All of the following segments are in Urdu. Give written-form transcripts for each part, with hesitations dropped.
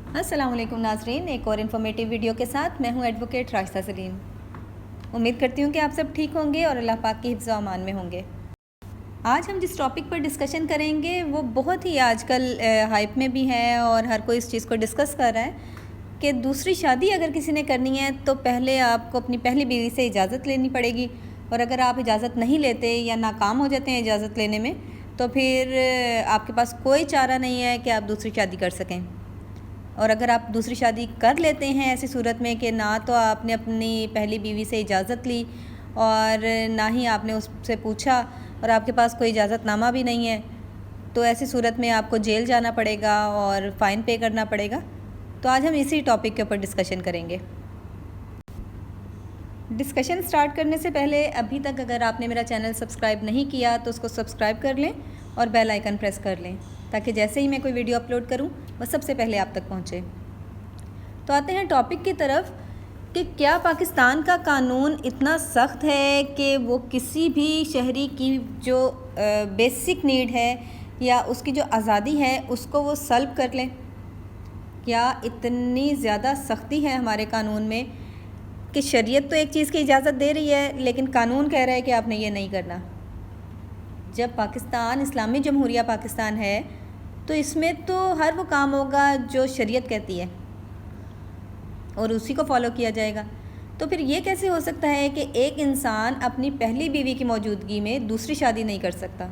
السلام علیکم ناظرین، ایک اور انفارمیٹیو ویڈیو کے ساتھ میں ہوں ایڈوکیٹ راشدہ سلیم۔ امید کرتی ہوں کہ آپ سب ٹھیک ہوں گے اور اللہ پاک کی حفظ و امان میں ہوں گے۔ آج ہم جس ٹاپک پر ڈسکشن کریں گے وہ بہت ہی آج کل ہائپ میں بھی ہے اور ہر کوئی اس چیز کو ڈسکس کر رہا ہے کہ دوسری شادی اگر کسی نے کرنی ہے تو پہلے آپ کو اپنی پہلی بیوی سے اجازت لینی پڑے گی، اور اگر آپ اجازت نہیں لیتے یا ناکام ہو جاتے ہیں اجازت لینے میں تو پھر آپ کے پاس کوئی چارہ نہیں ہے کہ آپ دوسری شادی کر سکیں۔ اور اگر آپ دوسری شادی کر لیتے ہیں ایسی صورت میں کہ نہ تو آپ نے اپنی پہلی بیوی سے اجازت لی اور نہ ہی آپ نے اس سے پوچھا اور آپ کے پاس کوئی اجازت نامہ بھی نہیں ہے، تو ایسی صورت میں آپ کو جیل جانا پڑے گا اور فائن پے کرنا پڑے گا۔ تو آج ہم اسی ٹاپک کے اوپر ڈسکشن کریں گے۔ ڈسکشن سٹارٹ کرنے سے پہلے ابھی تک اگر آپ نے میرا چینل سبسکرائب نہیں کیا تو اس کو سبسکرائب کر لیں اور بیل آئیکن پریس کر لیں تاکہ جیسے ہی میں کوئی ویڈیو اپلوڈ کروں وہ سب سے پہلے آپ تک پہنچے۔ تو آتے ہیں ٹاپک کی طرف کہ کیا پاکستان کا قانون اتنا سخت ہے کہ وہ کسی بھی شہری کی جو بیسک نیڈ ہے یا اس کی جو آزادی ہے اس کو وہ سلب کر لیں؟ کیا اتنی زیادہ سختی ہے ہمارے قانون میں کہ شریعت تو ایک چیز کی اجازت دے رہی ہے لیکن قانون کہہ رہا ہے کہ آپ نے یہ نہیں کرنا؟ جب پاکستان اسلامی جمہوریہ پاکستان ہے تو اس میں تو ہر وہ کام ہوگا جو شریعت کہتی ہے اور اسی کو فالو کیا جائے گا۔ تو پھر یہ کیسے ہو سکتا ہے کہ ایک انسان اپنی پہلی بیوی کی موجودگی میں دوسری شادی نہیں کر سکتا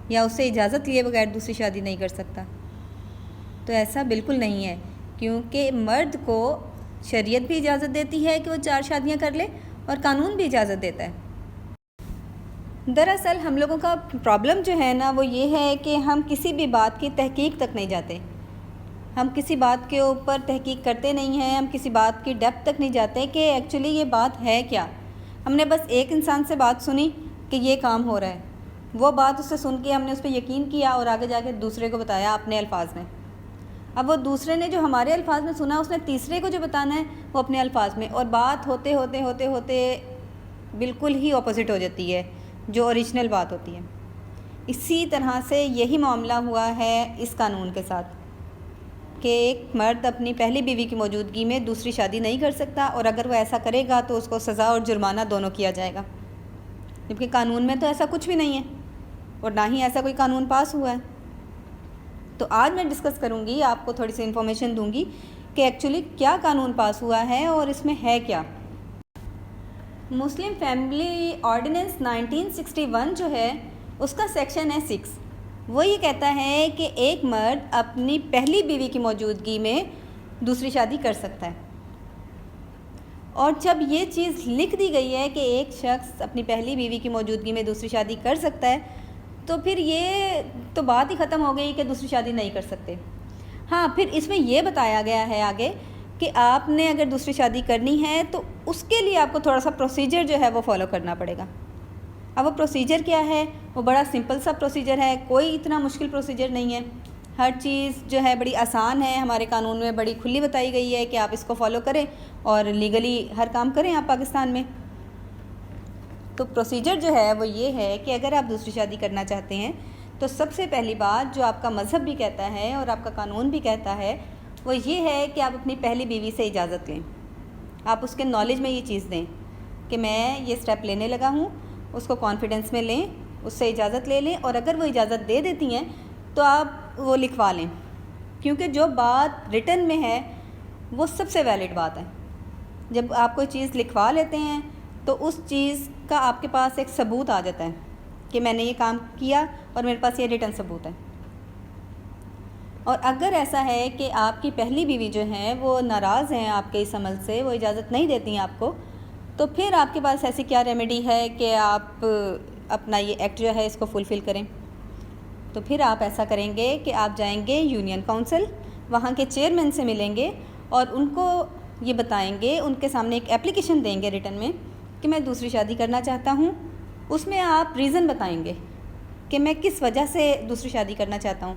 یا اس سے اجازت لیے بغیر دوسری شادی نہیں کر سکتا؟ تو ایسا بالکل نہیں ہے، کیونکہ مرد کو شریعت بھی اجازت دیتی ہے کہ وہ 4 شادیاں کر لے اور قانون بھی اجازت دیتا ہے۔ دراصل ہم لوگوں کا پرابلم جو ہے نا وہ یہ ہے کہ ہم کسی بھی بات کی تحقیق تک نہیں جاتے، ہم کسی بات کے اوپر تحقیق کرتے نہیں ہیں، ہم کسی بات کی ڈیپتھ تک نہیں جاتے کہ ایکچولی یہ بات ہے کیا۔ ہم نے بس ایک انسان سے بات سنی کہ یہ کام ہو رہا ہے، وہ بات اس سے سن کے ہم نے اس پہ یقین کیا اور آگے جا کے دوسرے کو بتایا اپنے الفاظ میں۔ اب وہ دوسرے نے جو ہمارے الفاظ میں سنا اس نے تیسرے کو جو بتانا ہے وہ اپنے الفاظ میں، اور بات ہوتے ہوتے ہوتے ہوتے بالکل ہی اپوزٹ ہو جاتی ہے جو اوریجنل بات ہوتی ہے۔ اسی طرح سے یہی معاملہ ہوا ہے اس قانون کے ساتھ کہ ایک مرد اپنی پہلی بیوی کی موجودگی میں دوسری شادی نہیں کر سکتا، اور اگر وہ ایسا کرے گا تو اس کو سزا اور جرمانہ دونوں کیا جائے گا، جبکہ قانون میں تو ایسا کچھ بھی نہیں ہے اور نہ ہی ایسا کوئی قانون پاس ہوا ہے۔ تو آج میں ڈسکس کروں گی، آپ کو تھوڑی سی انفارمیشن دوں گی کہ ایکچولی کیا قانون پاس ہوا ہے اور اس میں ہے کیا۔ مسلم فیملی آرڈیننس 1961 جو ہے اس کا سیکشن ہے 6، وہ یہ کہتا ہے کہ ایک مرد اپنی پہلی بیوی کی موجودگی میں دوسری شادی کر سکتا ہے، اور جب یہ چیز لکھ دی گئی ہے کہ ایک شخص اپنی پہلی بیوی کی موجودگی میں دوسری شادی کر سکتا ہے تو پھر یہ تو بات ہی ختم ہو گئی کہ دوسری شادی نہیں کر سکتے۔ ہاں، پھر اس میں یہ بتایا گیا ہے آگے کہ آپ نے اگر دوسری شادی کرنی ہے تو اس کے لیے آپ کو تھوڑا سا پروسیجر جو ہے وہ فالو کرنا پڑے گا۔ اب وہ پروسیجر کیا ہے؟ وہ بڑا سمپل سا پروسیجر ہے، کوئی اتنا مشکل پروسیجر نہیں ہے، ہر چیز جو ہے بڑی آسان ہے، ہمارے قانون میں بڑی کھلی بتائی گئی ہے کہ آپ اس کو فالو کریں اور لیگلی ہر کام کریں آپ پاکستان میں۔ تو پروسیجر جو ہے وہ یہ ہے کہ اگر آپ دوسری شادی کرنا چاہتے ہیں تو سب سے پہلی بات جو آپ کا مذہب بھی کہتا ہے اور آپ کا قانون بھی کہتا ہے وہ یہ ہے کہ آپ اپنی پہلی بیوی سے اجازت لیں، آپ اس کے نالج میں یہ چیز دیں کہ میں یہ سٹیپ لینے لگا ہوں، اس کو کانفیڈنس میں لیں، اس سے اجازت لے لیں، اور اگر وہ اجازت دے دیتی ہیں تو آپ وہ لکھوا لیں، کیونکہ جو بات ریٹن میں ہے وہ سب سے ویلڈ بات ہے۔ جب آپ کوئی چیز لکھوا لیتے ہیں تو اس چیز کا آپ کے پاس ایک ثبوت آ جاتا ہے کہ میں نے یہ کام کیا اور میرے پاس یہ ریٹن ثبوت ہے۔ اور اگر ایسا ہے کہ آپ کی پہلی بیوی جو ہیں وہ ناراض ہیں آپ کے اس عمل سے، وہ اجازت نہیں دیتی ہیں آپ کو، تو پھر آپ کے پاس ایسی کیا ریمیڈی ہے کہ آپ اپنا یہ ایکٹ جو ہے اس کو فلفل کریں؟ تو پھر آپ ایسا کریں گے کہ آپ جائیں گے یونین کونسل، وہاں کے چیئرمین سے ملیں گے اور ان کو یہ بتائیں گے، ان کے سامنے ایک اپلیکیشن دیں گے ریٹن میں کہ میں دوسری شادی کرنا چاہتا ہوں۔ اس میں آپ ریزن بتائیں گے کہ میں کس وجہ سے دوسری شادی کرنا چاہتا ہوں،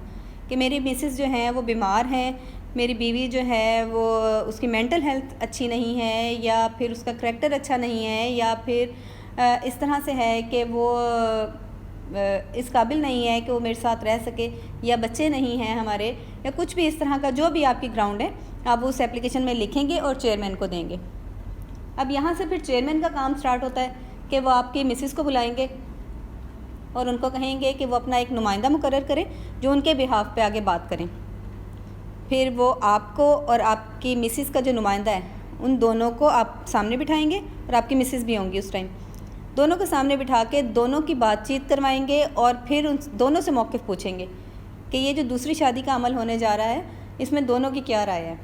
کہ میری مسز جو ہیں وہ بیمار ہیں، میری بیوی جو ہے وہ اس کی مینٹل ہیلتھ اچھی نہیں ہے، یا پھر اس کا کریکٹر اچھا نہیں ہے، یا پھر اس طرح سے ہے کہ وہ اس قابل نہیں ہے کہ وہ میرے ساتھ رہ سکے، یا بچے نہیں ہیں ہمارے، یا کچھ بھی اس طرح کا جو بھی آپ کی گراؤنڈ ہے، آپ اس ایپلیکیشن میں لکھیں گے اور چیئرمین کو دیں گے۔ اب یہاں سے پھر چیئرمین کا کام سٹارٹ ہوتا ہے کہ وہ آپ کی مسز کو بلائیں گے اور ان کو کہیں گے کہ وہ اپنا ایک نمائندہ مقرر کریں جو ان کے بہاف پہ آگے بات کریں۔ پھر وہ آپ کو اور آپ کی مسز کا جو نمائندہ ہے ان دونوں کو آپ سامنے بٹھائیں گے، اور آپ کی مسز بھی ہوں گی اس ٹائم، دونوں کو سامنے بٹھا کے دونوں کی بات چیت کروائیں گے، اور پھر ان دونوں سے موقف پوچھیں گے کہ یہ جو دوسری شادی کا عمل ہونے جا رہا ہے اس میں دونوں کی کیا رائے ہے۔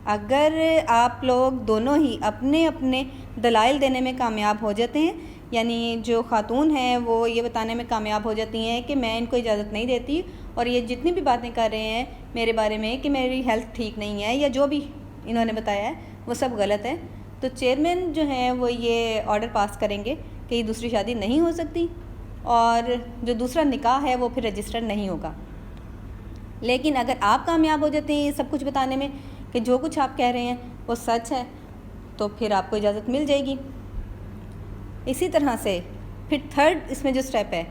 اگر آپ لوگ دونوں ہی اپنے اپنے دلائل دینے میں کامیاب ہو جاتے ہیں، یعنی جو خاتون ہیں وہ یہ بتانے میں کامیاب ہو جاتی ہیں کہ میں ان کو اجازت نہیں دیتی، اور یہ جتنی بھی باتیں کر رہے ہیں میرے بارے میں کہ میری ہیلتھ ٹھیک نہیں ہے یا جو بھی انہوں نے بتایا ہے وہ سب غلط ہے، تو چیئرمین جو ہیں وہ یہ آرڈر پاس کریں گے کہ یہ دوسری شادی نہیں ہو سکتی، اور جو دوسرا نکاح ہے وہ پھر رجسٹر نہیں ہوگا۔ لیکن اگر آپ کامیاب ہو جاتے ہیں یہ سب کچھ بتانے میں کہ جو کچھ آپ کہہ رہے ہیں وہ سچ ہے، تو پھر آپ کو اجازت مل جائے گی۔ اسی طرح سے پھر تھرڈ اس میں جو سٹیپ ہے،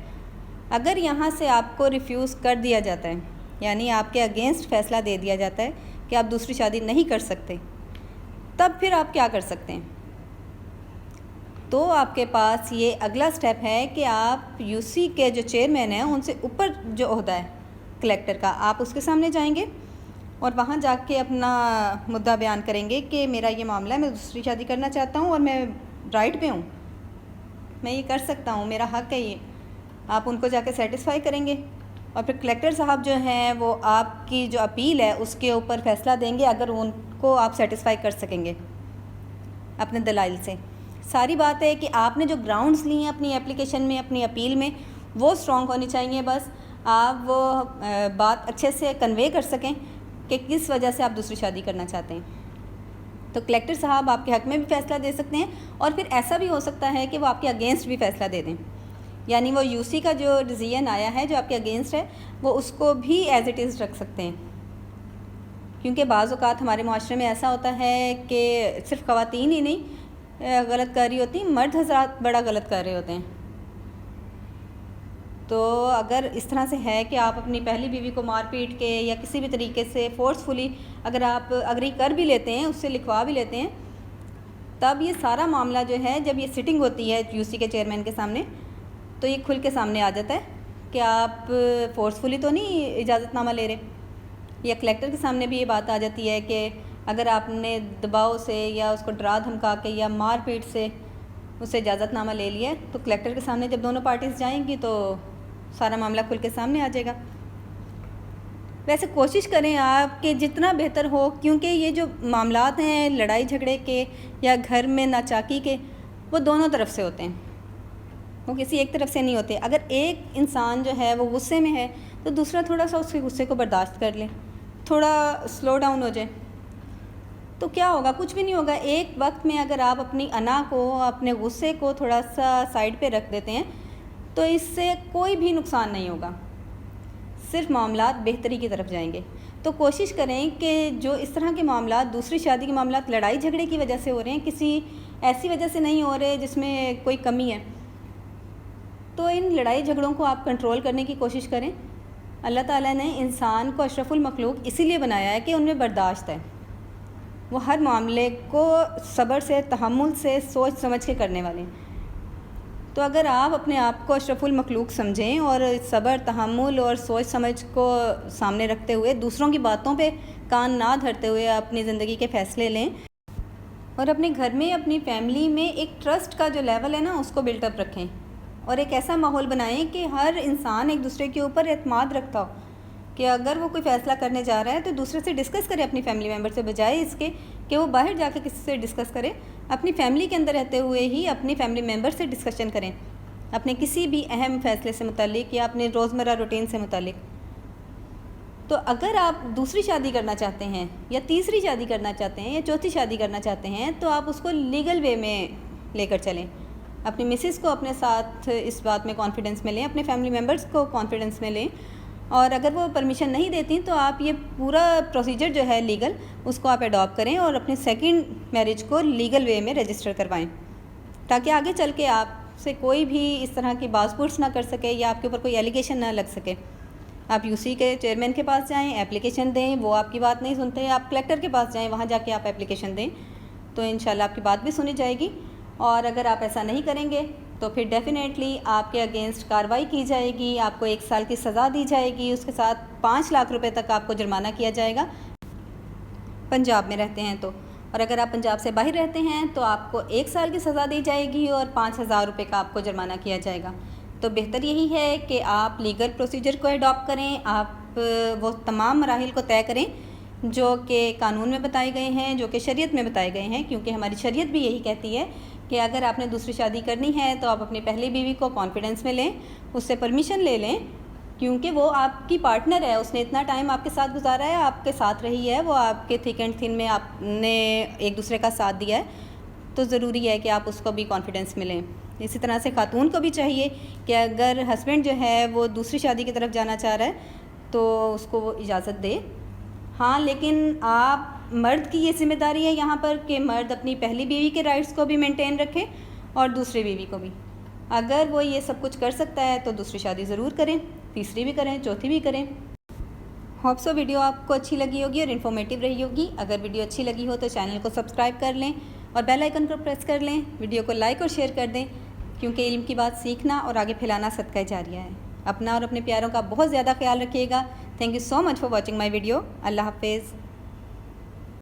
اگر یہاں سے آپ کو ریفیوز کر دیا جاتا ہے، یعنی آپ کے اگینسٹ فیصلہ دے دیا جاتا ہے کہ آپ دوسری شادی نہیں کر سکتے، تب پھر آپ کیا کر سکتے ہیں؟ تو آپ کے پاس یہ اگلا سٹیپ ہے کہ آپ یو سی کے جو چیئرمین ہیں ان سے اوپر جو عہدہ ہے کلیکٹر کا، آپ اس کے سامنے جائیں گے اور وہاں جا کے اپنا مدعا بیان کریں گے کہ میرا یہ معاملہ ہے، میں دوسری شادی کرنا چاہتا ہوں اور میں رائٹ پہ ہوں، میں یہ کر سکتا ہوں، میرا حق ہے یہ۔ آپ ان کو جا کے سیٹسفائی کریں گے، اور پھر کلیکٹر صاحب جو ہیں وہ آپ کی جو اپیل ہے اس کے اوپر فیصلہ دیں گے، اگر ان کو آپ سیٹسفائی کر سکیں گے اپنے دلائل سے۔ ساری بات ہے کہ آپ نے جو گراؤنڈز لی ہیں اپنی اپلیکیشن میں، اپنی اپیل میں، وہ اسٹرانگ ہونی چاہیے، بس آپ وہ بات اچھے سے کنوے کر سکیں کہ کس وجہ سے آپ دوسری شادی کرنا چاہتے ہیں۔ تو کلیکٹر صاحب آپ کے حق میں بھی فیصلہ دے سکتے ہیں، اور پھر ایسا بھی ہو سکتا ہے کہ وہ آپ کے اگینسٹ بھی فیصلہ دے دیں، یعنی وہ یو سی کا جو ڈیسیژن آیا ہے جو آپ کے اگینسٹ ہے وہ اس کو بھی ایز اٹ از رکھ سکتے ہیں، کیونکہ بعض اوقات ہمارے معاشرے میں ایسا ہوتا ہے کہ صرف خواتین ہی نہیں غلط کر رہی ہوتی، مرد حضرات بڑا غلط کر رہے ہوتے ہیں۔ تو اگر اس طرح سے ہے کہ آپ اپنی پہلی بیوی کو مار پیٹ کے یا کسی بھی طریقے سے فورسفلی اگر آپ اگری کر بھی لیتے ہیں، اس سے لکھوا بھی لیتے ہیں، تب یہ سارا معاملہ جو ہے جب یہ سٹنگ ہوتی ہے یو سی کے چیئرمین کے سامنے تو یہ کھل کے سامنے آ جاتا ہے کہ آپ فورسفلی تو نہیں اجازت نامہ لے رہے، یا کلیکٹر کے سامنے بھی یہ بات آ جاتی ہے کہ اگر آپ نے دباؤ سے یا اس کو ڈرا دھمکا کے یا مار پیٹ سے اس سے اجازت نامہ لے لیا ہے، تو کلیکٹر کے سامنے جب دونوں پارٹیز جائیں گی تو سارا معاملہ کھل کے سامنے آ جائے گا۔ ویسے کوشش کریں آپ کہ جتنا بہتر ہو، کیونکہ یہ جو معاملات ہیں لڑائی جھگڑے کے یا گھر میں ناچاکی کے، وہ دونوں طرف سے ہوتے ہیں، وہ کسی ایک طرف سے نہیں ہوتے۔ اگر ایک انسان جو ہے وہ غصے میں ہے تو دوسرا تھوڑا سا اس کے غصے کو برداشت کر لے، تھوڑا سلو ڈاؤن ہو جائے، تو کیا ہوگا؟ کچھ بھی نہیں ہوگا۔ ایک وقت میں اگر آپ اپنی انا کو، اپنے غصے کو تھوڑا سا سائڈ پہ رکھ دیتے ہیں تو اس سے کوئی بھی نقصان نہیں ہوگا، صرف معاملات بہتری کی طرف جائیں گے۔ تو کوشش کریں کہ جو اس طرح کے معاملات، دوسری شادی کے معاملات لڑائی جھگڑے کی وجہ سے ہو رہے ہیں، کسی ایسی وجہ سے نہیں ہو رہے جس میں کوئی کمی ہے، تو ان لڑائی جھگڑوں کو آپ کنٹرول کرنے کی کوشش کریں۔ اللہ تعالیٰ نے انسان کو اشرف المخلوق اسی لیے بنایا ہے کہ ان میں برداشت ہے، وہ ہر معاملے کو صبر سے، تحمل سے، سوچ سمجھ کے کرنے والے ہیں۔ تو اگر آپ اپنے آپ کو اشرف المخلوق سمجھیں اور صبر، تحمل اور سوچ سمجھ کو سامنے رکھتے ہوئے دوسروں کی باتوں پہ کان نہ دھرتے ہوئے اپنی زندگی کے فیصلے لیں، اور اپنے گھر میں، اپنی فیملی میں ایک ٹرسٹ کا جو لیول ہے نا اس کو بلٹ اپ رکھیں، اور ایک ایسا ماحول بنائیں کہ ہر انسان ایک دوسرے کے اوپر اعتماد رکھتا ہو، کہ اگر وہ کوئی فیصلہ کرنے جا رہا ہے تو دوسرے سے ڈسکس کرے اپنی فیملی ممبر سے، بجائے اس کے کہ وہ باہر جا کے کسی سے ڈسکس کرے۔ اپنی فیملی کے اندر رہتے ہوئے ہی اپنی فیملی ممبر سے ڈسکشن کریں اپنے کسی بھی اہم فیصلے سے متعلق یا اپنے روزمرہ روٹین سے متعلق۔ تو اگر آپ دوسری شادی کرنا چاہتے ہیں یا تیسری شادی کرنا چاہتے ہیں یا چوتھی شادی کرنا چاہتے ہیں تو آپ اس کو لیگل وے میں لے کر چلیں، اپنی مسز کو اپنے ساتھ اس بات میں کانفیڈنس میں لیں، اپنے فیملی ممبرس کو کانفیڈنس میں لیں، اور اگر وہ پرمیشن نہیں دیتی تو آپ یہ پورا پروسیجر جو ہے لیگل اس کو آپ اڈاپٹ کریں اور اپنے سیکنڈ میرج کو لیگل وے میں رجسٹر کروائیں، تاکہ آگے چل کے آپ سے کوئی بھی اس طرح کی باز پرس نہ کر سکے یا آپ کے اوپر کوئی ایلیگیشن نہ لگ سکے. آپ یو سی کے چیئرمین کے پاس جائیں, اپلیکیشن دیں, وہ آپ کی بات نہیں سنتے, آپ کلیکٹر کے پاس جائیں, وہاں جا کے آپ اپلیکیشن دیں تو انشاءاللہ آپ کی بات بھی سنی جائے گی. اور اگر آپ ایسا نہیں کریں گے تو پھر ڈیفینیٹلی آپ کے اگینسٹ کارروائی کی جائے گی, آپ کو 1 سال کی سزا دی جائے گی, اس کے ساتھ 5 لاکھ روپے تک آپ کو جرمانہ کیا جائے گا پنجاب میں رہتے ہیں تو. اور اگر آپ پنجاب سے باہر رہتے ہیں تو آپ کو 1 سال کی سزا دی جائے گی اور 5,000 روپے کا آپ کو جرمانہ کیا جائے گا. تو بہتر یہی ہے کہ آپ لیگل پروسیجر کو اڈاپٹ کریں, آپ وہ تمام مراحل کو طے کریں جو کہ قانون میں بتائے گئے ہیں, جو کہ شریعت میں بتائے گئے ہیں, کیونکہ ہماری شریعت بھی یہی کہتی ہے کہ اگر آپ نے دوسری شادی کرنی ہے تو آپ اپنی پہلی بیوی کو کانفیڈنس میں لیں, اس سے پرمیشن لے لیں, کیونکہ وہ آپ کی پارٹنر ہے, اس نے اتنا ٹائم آپ کے ساتھ گزارا ہے, آپ کے ساتھ رہی ہے, وہ آپ کے تھک اینڈ تھن میں آپ نے ایک دوسرے کا ساتھ دیا ہے, تو ضروری ہے کہ آپ اس کو بھی کانفیڈنس میں لیں. اسی طرح سے خاتون کو بھی چاہیے کہ اگر ہسبینڈ جو ہے وہ دوسری شادی کی طرف جانا چاہ رہا ہے تو اس کو وہ اجازت دے. ہاں لیکن آپ مرد کی یہ ذمہ داری ہے یہاں پر کہ مرد اپنی پہلی بیوی کے رائٹس کو بھی مینٹین رکھے اور دوسری بیوی کو بھی. اگر وہ یہ سب کچھ کر سکتا ہے تو دوسری شادی ضرور کریں, تیسری بھی کریں, چوتھی بھی کریں. ہوپ سو ویڈیو آپ کو اچھی لگی ہوگی اور انفارمیٹیو رہی ہوگی. اگر ویڈیو اچھی لگی ہو تو چینل کو سبسکرائب کر لیں اور بیل آئیکن کو پریس کر لیں. ویڈیو کو لائک اور شیئر کر دیں, کیونکہ علم کی بات سیکھنا اور آگے پھیلانا صدقہ جاریہ ہے. اپنا اور اپنے پیاروں کا بہت زیادہ خیال رکھیے گا. Thank you so much for watching my video. Allah حافظ.